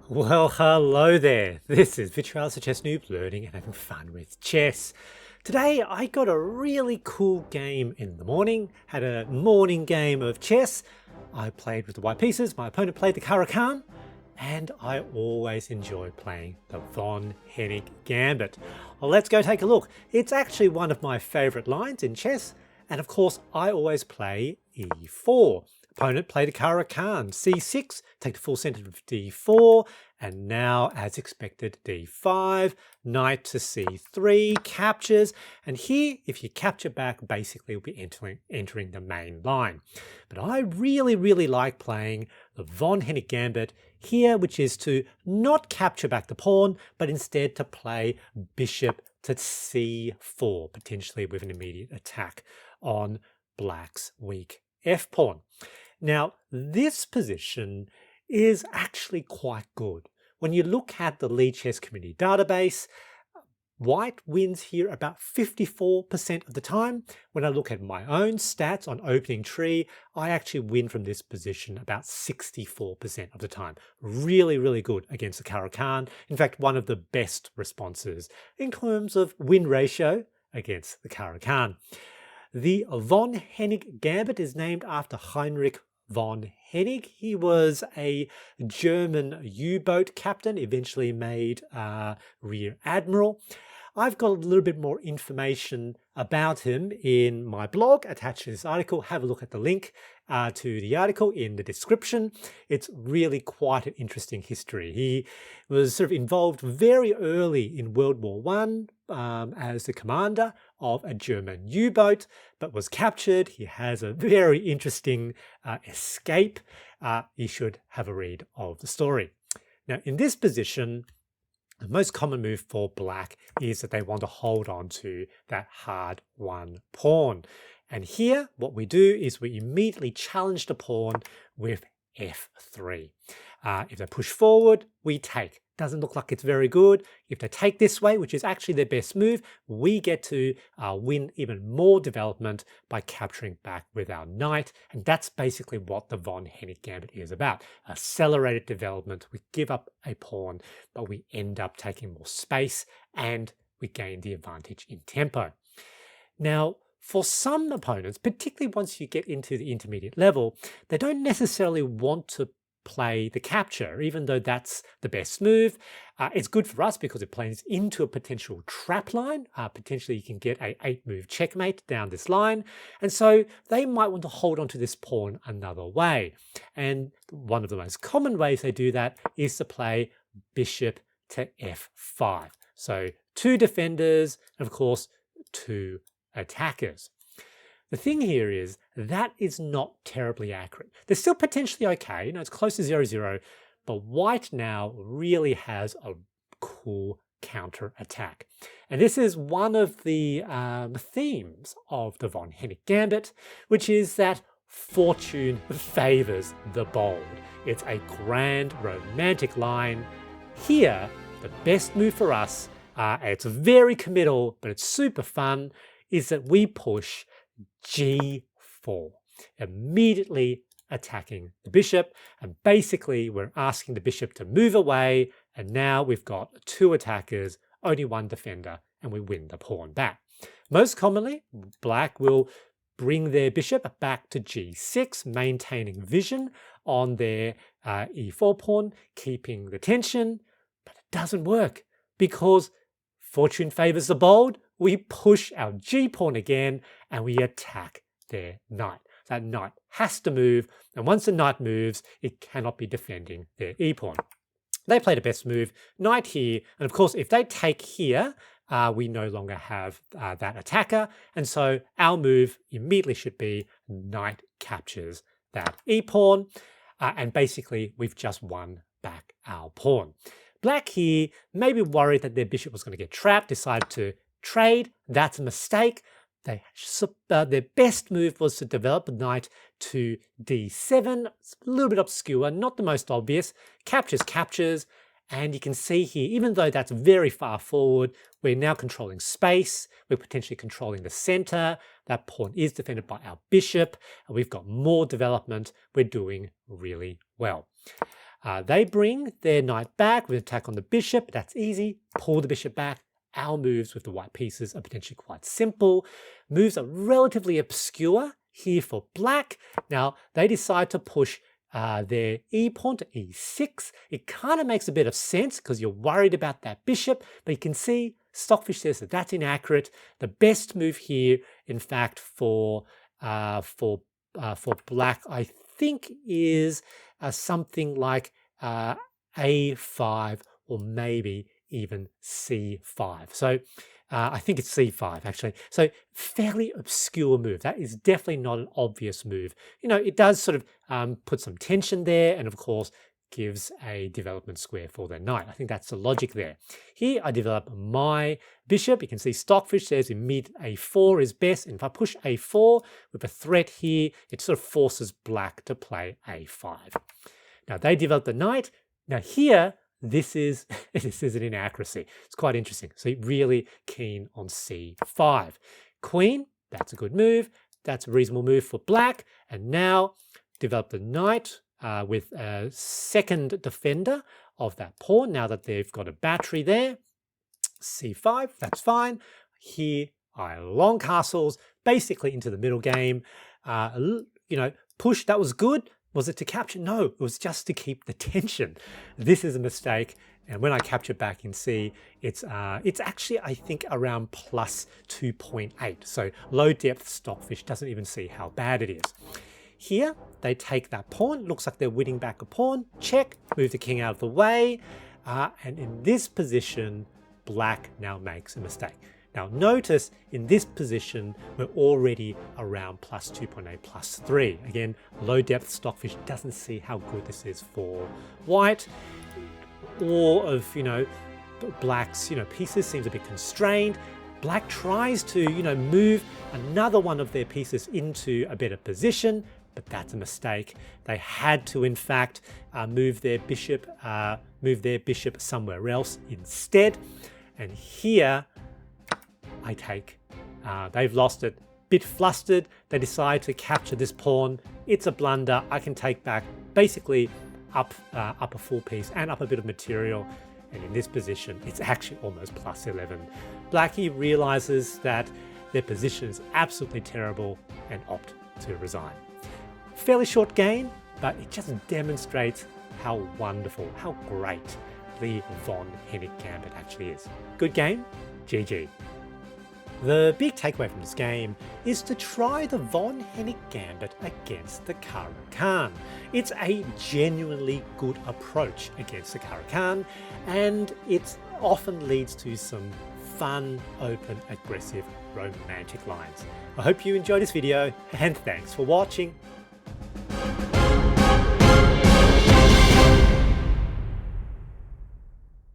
Well, hello there. This is Vitriol's Chess Noob, learning and having fun with chess. Today I got a really cool game in the morning, had a morning game of chess. I played with the white pieces, my opponent played the Caro-Kann, and I always enjoy playing the von Hennig Gambit. Well, let's go take a look. It's actually one of my favorite lines in chess, and of course I always play e4. Opponent played a Caro-Kann, c6, take the full center of d4, and now, as expected, d5, knight to c3, captures, and here, if you capture back, basically you'll be entering the main line. But I really like playing the von Hennig Gambit here, which is to not capture back the pawn, but instead to play bishop to c4, potentially with an immediate attack on black's weak f-pawn. Now, this position is actually quite good. When you look at the Lichess community database, white wins here about 54% of the time. When I look at my own stats on opening tree, I actually win from this position about 64% of the time. Really good against the Caro-Kann. In fact, one of the best responses in terms of win ratio against the Caro-Kann. The von Hennig Gambit is named after Heinrich von Hennig. He was a German U-boat captain, eventually made rear admiral. I've got a little bit more information about him in my blog attached to this article. Have a look at the link to the article in the description. It's really quite an interesting history. He was sort of involved very early in World War I as the commander of a German U-boat, but was captured. He has a very interesting escape. You should have a read of the story. Now, in this position, the most common move for black is that they want to hold on to that hard-won pawn. And here, what we do is we immediately challenge the pawn with f3. If they push forward, we take. Doesn't look like it's very good. If they take this way, which is actually their best move, we get to win even more development by capturing back with our knight. And that's basically what the von Hennig Gambit is about. Accelerated development. We give up a pawn, but we end up taking more space and we gain the advantage in tempo. Now, for some opponents, particularly once you get into the intermediate level, they don't necessarily want to play the capture, even though that's the best move. It's good for us because it plays into a potential trap line. Potentially you can get a 8-move checkmate down this line. And so they might want to hold on to this pawn another way. And one of the most common ways they do that is to play bishop to f5. So 2 defenders, and of course, 2 attackers. The thing here is that is not terribly accurate. They're still potentially okay, it's close to 0-0, but white now really has a cool counter attack. And this is one of the themes of the von Hennig Gambit, which is that fortune favors the bold. It's a grand romantic line. Here, the best move for us, it's very committal, but it's super fun, is that we push g4, immediately attacking the bishop, and basically we're asking the bishop to move away, and now we've got 2 attackers, only 1 defender, and we win the pawn back. Most commonly, black will bring their bishop back to g6, maintaining vision on their e4 pawn, keeping the tension, but it doesn't work because fortune favors the bold. We push our g-pawn again and we attack their knight. That knight has to move, and once the knight moves, it cannot be defending their e-pawn. They play the best move, knight here, and of course if they take here, we no longer have that attacker, and so our move immediately should be knight captures that e-pawn, and basically we've just won back our pawn. Black here may be worried that their bishop was going to get trapped, decided to trade. That's a mistake. Their best move was to develop the knight to d7. It's a little bit obscure, not the most obvious. Captures, and you can see here, even though that's very far forward, we're now controlling space. We're potentially controlling the center. That pawn is defended by our bishop, and we've got more development. We're doing really well. They bring their knight back with an attack on the bishop. That's easy. Pull the bishop back. Our moves with the white pieces are potentially quite simple. Moves are relatively obscure here for black. Now, they decide to push their e-pawn to e6. It kind of makes a bit of sense because you're worried about that bishop, but you can see Stockfish says that that's inaccurate. The best move here, in fact, for black, I think, is something like a5 or maybe even c5. So I think it's c5 actually. So fairly obscure move. That is definitely not an obvious move. You know, it does sort of put some tension there, and of course gives a development square for their knight. I think that's the logic there. Here I develop my bishop. You can see Stockfish says in mid a4 is best, and if I push a4 with a threat here, it sort of forces black to play a5. Now they develop the knight. Now here, this is an inaccuracy. It's quite interesting. So really keen on c5. Queen, that's a good move. That's a reasonable move for black. And now develop the knight with a second defender of that pawn. Now that they've got a battery there, c5, that's fine. Here I long castles, basically into the middle game. You know, push, that was good. Was it to capture? No, it was just to keep the tension. This is a mistake. And when I capture back in C, it's actually, I think, around plus 2.8. So low depth Stockfish doesn't even see how bad it is. Here, they take that pawn. Looks like they're winning back a pawn. Check, move the king out of the way. And in this position, black now makes a mistake. Now notice in this position, we're already around plus 2.8, plus 3. Again, low depth Stockfish doesn't see how good this is for white. All of, you know, black's, you know, pieces seems a bit constrained. Black tries to, you know, move another one of their pieces into a better position, but that's a mistake. They had to, in fact, move their bishop somewhere else instead. And here, I take. They've lost it. Bit flustered. They decide to capture this pawn. It's a blunder. I can take back basically up a full piece and up a bit of material. And in this position, it's actually almost plus 11. Blackie realizes that their position is absolutely terrible and opt to resign. Fairly short game, but it just demonstrates how wonderful, how great the von Hennig Gambit actually is. Good game. GG. The big takeaway from this game is to try the von Hennig Gambit against the Caro-Kann. It's a genuinely good approach against the Caro-Kann, and it often leads to some fun, open, aggressive, romantic lines. I hope you enjoyed this video, and thanks for watching.